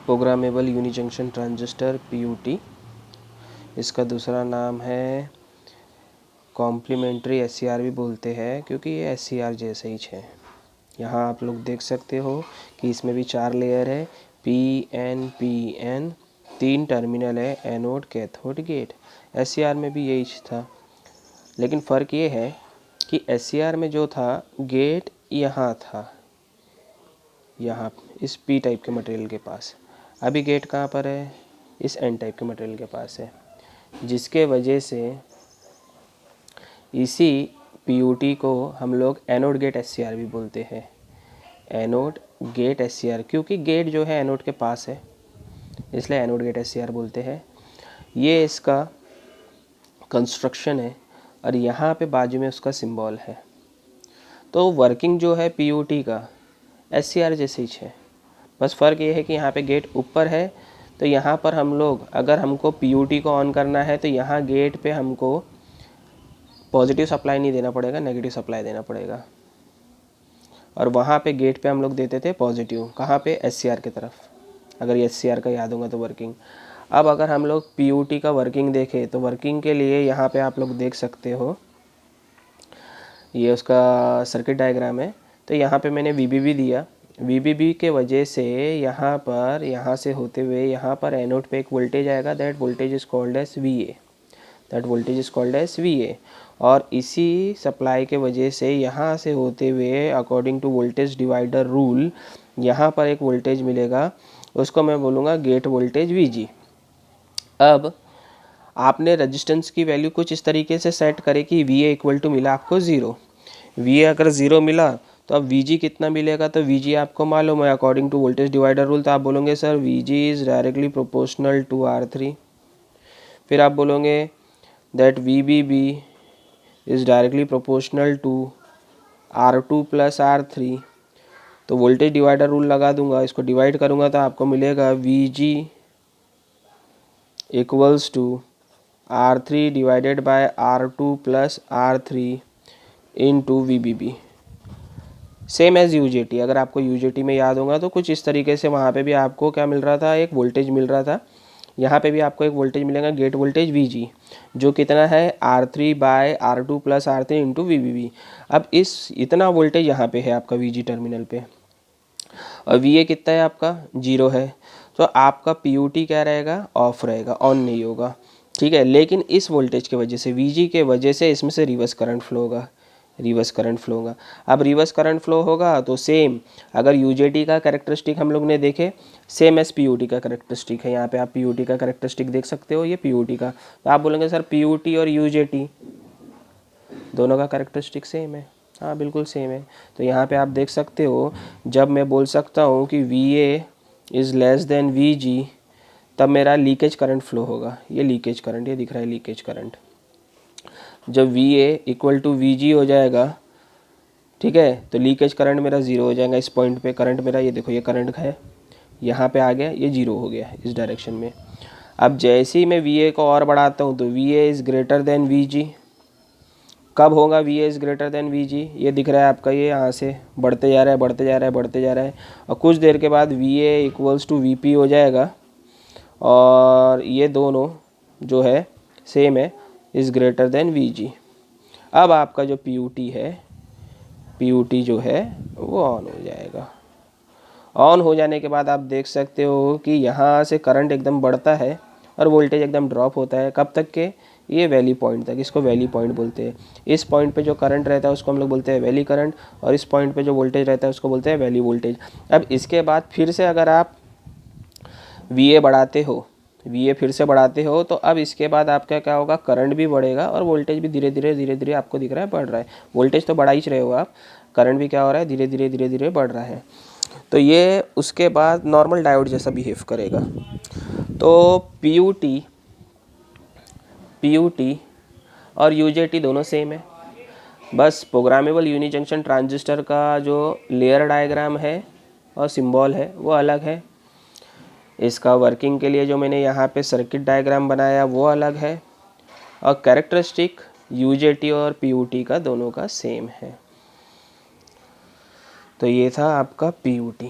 Programmable unijunction transistor PUT. इसका दूसरा नाम है कॉम्प्लीमेंट्री एससीआर भी बोलते हैं, क्योंकि ये एससीआर जैसे ही है। यहाँ आप लोग देख सकते हो कि इसमें भी 4 लेयर है, PN 3 टर्मिनल है, एनोड कैथोड गेट। एससीआर में भी यही था, लेकिन फ़र्क ये है कि एससीआर में जो था गेट यहाँ था, यहाँ इस पी टाइप के मटेरियल के पास। अभी गेट कहाँ पर है? इस एन टाइप के मटेरियल के पास है, जिसके वजह से इसी पीयूटी को हम लोग एनोड गेट एससीआर भी बोलते हैं। एनोड गेट एससीआर, क्योंकि गेट जो है एनोड के पास है, इसलिए एनोड गेट एससीआर बोलते हैं। ये इसका कंस्ट्रक्शन है और यहाँ पे बाजू में उसका सिंबल है। तो वर्किंग जो है पीयूटी का एससीआर जैसे ही है, बस फ़र्क ये है कि यहाँ पे गेट ऊपर है। तो यहाँ पर हम लोग अगर हमको पीयूटी को ऑन करना है तो यहाँ गेट पे हमको पॉजिटिव सप्लाई नहीं देना पड़ेगा, नेगेटिव सप्लाई देना पड़ेगा। और वहाँ पे गेट पे हम लोग देते थे पॉजिटिव, कहाँ पे? एससीआर की तरफ। अगर ये एससीआर का याद होगा तो वर्किंग। अब अगर हम लोग पीयूटी का वर्किंग देखें तो वर्किंग के लिए यहाँ पे आप लोग देख सकते हो, ये उसका सर्किट डायग्राम है। तो यहाँ पे मैंने वीबीबी दिया। वीबीबी के वजह से यहाँ से होते हुए यहाँ पर एनोड पे एक वोल्टेज आएगा, that voltage is called as VA। और इसी सप्लाई के वजह से यहाँ से होते हुए according to voltage divider rule यहाँ पर एक वोल्टेज मिलेगा, उसको मैं बोलूँगा गेट वोल्टेज VG। अब आपने रेजिस्टेंस की वैल्यू कुछ इस तरीके से सेट करे कि VA इक्वल टू मिला आपको 0। VA अगर 0 मिला तो अब VG कितना मिलेगा? तो VG आपको मालूम है according to voltage divider rule, तो आप बोलोगे sir VG is directly proportional to R3। फिर आप बोलोगे that VBB is directly proportional to R2 plus R3। तो वोल्टेज डिवाइडर रूल लगा दूंगा, इसको डिवाइड करूंगा तो आपको मिलेगा VG equals to R3 divided by R2 plus R3 into VBB, same as UJT। अगर आपको UJT में याद होगा तो कुछ इस तरीके से वहाँ पे भी आपको क्या मिल रहा था? एक वोल्टेज मिल रहा था। यहाँ पे भी आपको एक वोल्टेज मिलेगा, गेट वोल्टेज VG, जो कितना है? R3 bye R2 plus R3 into VBB। अब इतना वोल्टेज यहाँ पे है आपका VG टर्मिनल पे, और VA कितना है आपका? 0 है। तो आपका PUT क्या रहेगा? ऑफ रहेगा, ऑन नहीं होगा, ठीक है। लेकिन इस वोल्टेज के वजह से, VG के वजह से इसमें से रिवर्स करंट फ्लो होगा, अब रिवर्स करंट फ्लो होगा तो सेम, अगर UJT का कैरेक्टरिस्टिक हम लोग ने देखे, सेम एस PUT का कैरेक्टरिस्टिक है। यहाँ पे आप PUT का कैरेक्टरिस्टिक देख सकते हो, ये PUT का। तो आप बोलेंगे सर PUT और UJT दोनों का कैरेक्टरिस्टिक सेम है। हाँ बिल्कुल सेम है। तो यहाँ पे आप देख सकते हो, जब मैं बोल सकता हूँ कि VA is less than VG, तब मेरा लीकेज करंट फ्लो होगा। ये लीकेज करंट, ये दिख रहा है लीकेज करंट। जब VA इक्वल टू VG हो जाएगा, ठीक है, तो लीकेज करंट मेरा 0 हो जाएगा। इस पॉइंट पे करंट मेरा, ये देखो ये करंट है, यहाँ पे आ गया, ये 0 हो गया इस डायरेक्शन में। अब जैसे ही मैं VA को और बढ़ाता हूँ तो VA is greater than VG। कब होगा VA is greater than VG? ये दिख रहा है आपका, ये यहाँ से बढ़ते जा रहा है, और कुछ देर के बाद VA इक्वल्स टू VP हो जाएगा, और ये दोनों जो है सेम है, इज़ ग्रेटर देन VG। अब आपका जो PUT जो है वो ऑन हो जाएगा। ऑन हो जाने के बाद आप देख सकते हो कि यहाँ से करंट एकदम बढ़ता है और वोल्टेज एकदम ड्रॉप होता है। कब तक के? ये वैली पॉइंट तक। इसको वैली पॉइंट बोलते हैं। इस पॉइंट पे जो करंट रहता है उसको हम लोग बोलते हैं वैली करंट, और इस पॉइंट पे जो वोल्टेज रहता है उसको बोलते हैं वैली वोल्टेज। अब इसके बाद फिर से अगर आप VA फिर से बढ़ाते हो तो अब इसके बाद आपका क्या होगा? करंट भी बढ़ेगा और वोल्टेज भी धीरे धीरे आपको दिख रहा है बढ़ रहा है। वोल्टेज तो बढ़ा ही रहे हो आप, करंट भी क्या हो रहा है? धीरे धीरे बढ़ रहा है। तो ये उसके बाद नॉर्मल डायोड जैसा बिहेव करेगा। तो PUT और UJT दोनों सेम है, बस प्रोग्रामेबल यूनी जंक्शन ट्रांजिस्टर का जो लेयर डायग्राम है और सिंबल है वो अलग है। इसका वर्किंग के लिए जो मैंने यहाँ पे सर्किट डायग्राम बनाया वो अलग है, और कैरेक्टरिस्टिक UJT और PUT का दोनों का सेम है। तो ये था आपका PUT।